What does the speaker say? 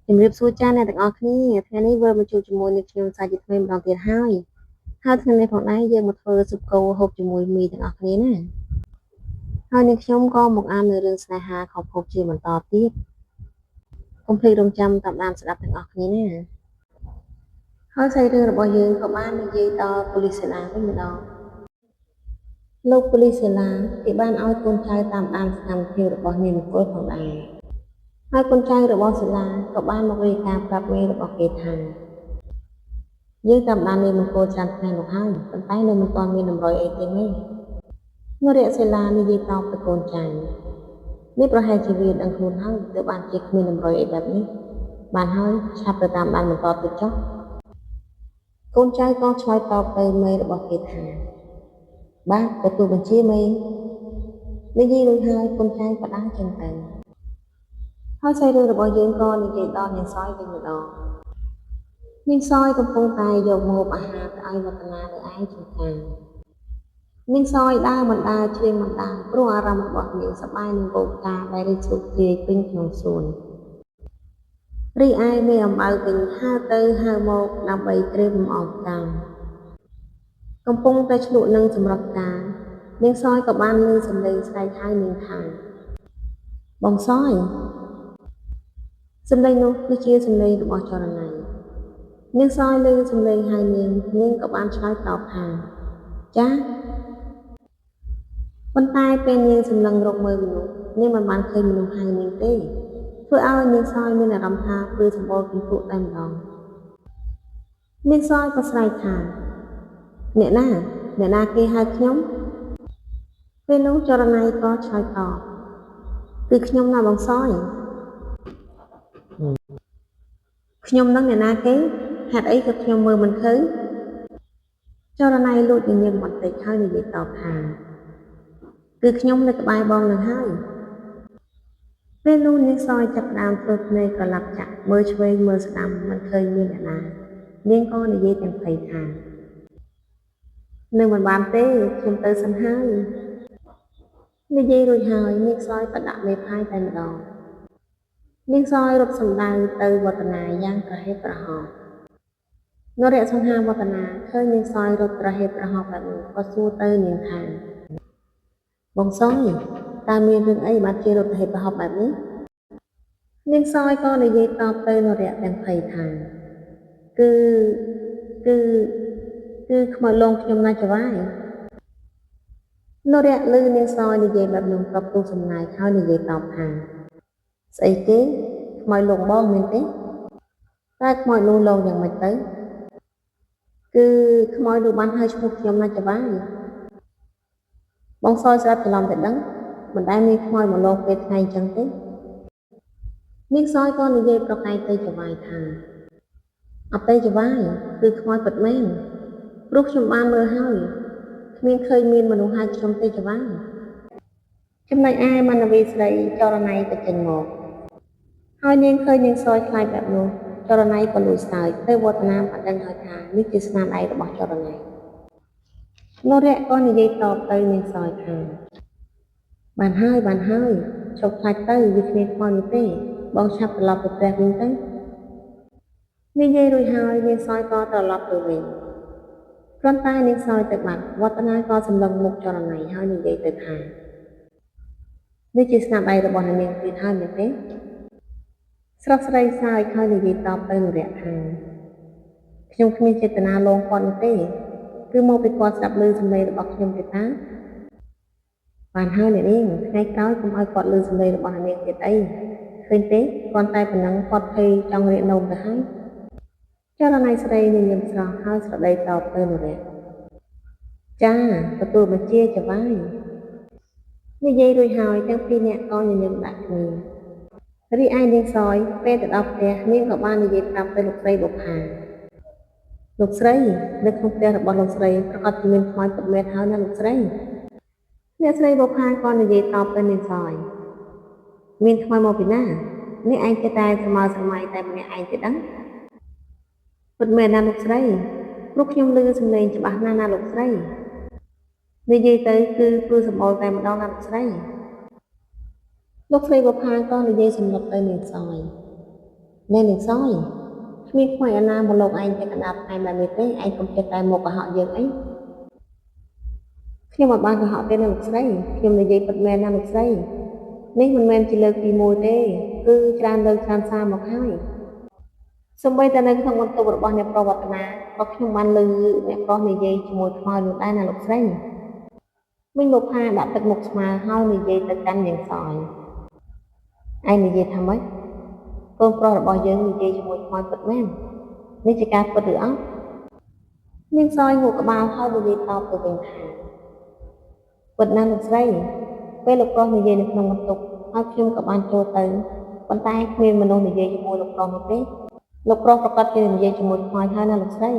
ជំរាបសួរចា៎អ្នកទាំងអស់គ្នាថ្ងៃនេះវិលមកជួបជាមួយនឹងខ្ញុំសាជាថ្មីម្ដងទៀតហើយថ្ងៃនេះផងដែរយើងមកធ្វើស៊ុបគោហូបជាមួយមីទាំងអស់គ្នាណាហើយនឹងខ្ញុំក៏មកអាននៅរឿងស្នេហាខុសភពជាបន្តទៀតកុំភ្លេចរងចាំតាមដានស្ដាប់ទាំងអស់គ្នាណាហើយសាច់រឿងរបស់យើងក៏បាននិយាយដល់ប៉ូលីសសេឡាវិញម្ដងលោកប៉ូលីសសេឡាគេបានឲ្យកូនចៅតាមដានសកម្មភាពរបស់នាងនគរផងដែរហើយកូនចៅរបស់សេឡាក៏បានមករាយការណ៍ប្រាប់មេរបស់គេថាយើងតាមដាននាងនគរច្រើនថ្ងៃមកហើយប៉ុន្តែនៅមិនទាន់មានតម្រុយអីទេមេនរៈសេឡានិយាយតបទៅកូនចៅនេះប្រហែលជាវាដឹងខ្លួនហើយទើបបានជាគ្មានតម្រុយអីបែបនេះបានហើយឆាប់ទៅតាមដានបន្តទៀតចុះកូនចៅក៏ឆ្លើយតបទៅមេរបស់គេថាបាទទទួលបញ្ជាមេនិយាយរួចហើយកូនចៅក៏ដើរចេញទៅហើយសាច់រឿងរបស់យើងក៏និយាយដល់នាងសយវិញម្ដងនាងសយកំពុងតែយកម្ហូបអាហារទៅឲ្យវឌ្ឍនានៅឯចម្ការនាងសយដើរមិនដើរឆ្លៀងមិនដើរព្រោះអារម្មណ៍របស់នាងសប្បាយនឹងគោលការណ៍ដែលរីកស្រុកទាយពេញក្នុងសួនរីឯមេអំបៅវិញហើរទៅហើរមកដើម្បីក្រេបលំអងផ្កាកំពុងតែឆ្លក់នឹងសម្រាប់ការនាងសយក៏បានឮសំឡេងស្រែកហៅនាងថាបងសយសំឡេងនោះគឺជាសំឡេងរបស់ចរណៃនាងសយឮសំឡេងហៅនាងក៏បានឆ្លើយតបថាចាប៉ុន្តែពេលនាងសម្លឹងរកមើលមនុស្សនាងមិនបានឃើញមនុស្សហៅនាងទេធ្វើឲ្យនាងសយមានអារម្មណ៍ថាព្រឺសម្បូរគំពួកតែម្ដងនាងសយក៏ស្រែកថាអ្នកណាគេហៅខ្ញុំពេលនោះចរណៃក៏ឆ្លើយតបគឺខ្ញុំណាបងសយខ្ញុំនឹងអ្នកណាគេហេតុអីក៏ខ្ញុំមើលមិនឃើញចរណៃលួចញញឹមបន្តិចហើយនិយាយតបថាគឺខ្ញុំនៅក្បែរបងនឹងហើយពេលនោះនាងសយចាប់ផ្ដើមធ្វើភ្នែកប្រឡាប់ចាក់មើលឆ្វេងមើលស្ដាំមិនឃើញមានអ្នកណានាងក៏និយាយទាំងភ័យថានឹងមិនបានទេខ្ញុំទៅសិនហើយនិយាយរួចហើយនាងសយក៏ដាក់មេផាយតែម្ដងនាងសយរត់សំដៅទៅវឌ្ឍនាយ៉ាងប្រហេះប្រហោងនរៈសង្ហាវឌ្ឍនាឃើញនាងសយរត់ប្រហេះប្រហោងបែបនោះក៏សួរទៅនាងថាបងសយតើមានរឿងអីបានជារត់ប្រហេះប្រហោងបែបនេះនាងសយក៏និយាយតបទៅនរៈទាំងភ័យថាគឺខ្មោចលងខ្ញុំណាចវាយនរៈឮនាងសយនិយាយបែបនោះក៏ពុះសំណាយហើយនិយាយតបថាស្អីគេខ្មោចលងបងមែនទេតែខ្មោចនោះលងយ៉ាងម៉េចទៅគឺខ្មោចនោះបានហៅឈ្មោះខ្ញុំណាចវាយបងសយស្រាប់ច្រឡំតែដឹងមិនដែលមានខ្មោចមកលងពេលថ្ងៃអញ្ចឹងទេនាងសយក៏និយាយប្រកែកទៅចវាយថាអត់ទេចវាយគឺខ្មោចពិតមែនព្រោះខ្ញុំបានមើលហើយគ្មានឃើញមានមនុស្សហៅខ្ញុំទេចវាយចំណែកឯមណ្ឌវីស្រីចរណៃក៏ចេញមកហើយនាងឃើញនាងសយខ្លាចបែបនោះចរណៃក៏លួចសើចទៅវឌ្ឍនាបានដឹងហើយថានេះជាស្នាដៃរបស់ចរណៃនរៈក៏និយាយតបទៅនាងសយថាបានហើយជប់ខ្លាចទៅវាគ្មានខ្មោចនោះទេបងឆាប់ត្រឡប់ទៅផ្ទះវិញទៅនិយាយរួចហើយនាងសយក៏ត្រឡប់ទៅវិញគ្រាន់តែនាងសយទៅបាត់វឌ្ឍនាក៏សម្លឹងមុខចរណៃហើយនិយាយទៅថានេះជាស្នាដៃរបស់នាងទៀតហើយមែនទេស្រស់ស្រីសើចហើយនិយាយតបទៅនរៈថាខ្ញុំគ្មានចេតនាលងគាត់នោះទេគឺមកពីគាត់ស្ដាប់ឮសំឡេងរបស់ខ្ញុំទេតាបានហើយអ្នកនាងថ្ងៃក្រោយកុំឲ្យគាត់ឮសំឡេងរបស់នាងទៀតអីឃើញទេគ្រាន់តែប៉ុណ្ណឹងគាត់ភ័យចង់រៀកនោមទៅហើយចរណៃស្រីញញឹមស្រស់ហើយស្រដីតបទៅនរៈចាទទួលបញ្ជាចវាយនិយាយរួចហើយទាំងពីរនាក់ក៏ញញឹមដាក់គ្នារីឯនាងសយពេលទៅដល់ផ្ទះនាងក៏បាននិយាយប្រាប់ទៅលោកស្រីបុប្ផាលោកស្រីនៅក្នុងផ្ទះរបស់លោកស្រីប្រកាសជាមានខ្មោចពិតមែនហើយណាលោកស្រីអ្នកស្រីបុប្ផាក៏និយាយតបទៅនាងសយមានខ្មោចមកពីណានេះឯងចេះតែស្រមើស្រមៃតែម្នាក់ឯងទេដឹងពិតមែនណាលោកស្រីព្រោះខ្ញុំឮសំឡេងច្បាស់ណាស់ណាលោកស្រីនិយាយទៅគឺព្រឺសម្បូរតែម្ដងណាលោកស្រីលោកស្រីបុប្ផាក៏និយាយសម្លុតទៅនាងសយ ណែនាងសយគ្មានខ្វាយអាណាមកលោកឯងតែកណ្ដាប់ឯងបែបនេះទេឯងកុំចេះតែមកកុហកយើងអីខ្ញុំអត់បានកុហកទេណាលោកស្រីខ្ញុំនិយាយពិតមែនណាលោកស្រីនេះមិនមែនជាលើកទី1ទេគឺច្រើនលើកច្រើនសារមកហើយសូម្បីតែនៅក្នុងបន្ទប់របស់អ្នកប្រវត្តិណាក៏ខ្ញុំបានលើអ្នកប្រុសនិយាយជាមួយខ្មោចនោះដែរណាលោកស្រីវិញមកផាដាក់ទឹកមុខស្មាហើយនិយាយទៅកាន់នាងសយឯងនិយាយថាម៉េចកូនប្រុសរបស់យើងនិយាយជាមួយខ្មោចពិតមែននេះជាការពិតឬអត់នាងសយងក់ក្បាលហើយនិយាយតបទៅវិញថាពិតណាស់លោកស្រីពេលលោកប្រុសនិយាយនៅក្នុងបន្ទប់ហើយខ្ញុំក៏បានចូលទៅប៉ុន្តែគ្មានមនុស្សនិយាយជាមួយលោកប្រុសនោះទេលោកប្រុសប្រកាសជានិយាយជាមួយខ្មោចហើយណាលោកស្រី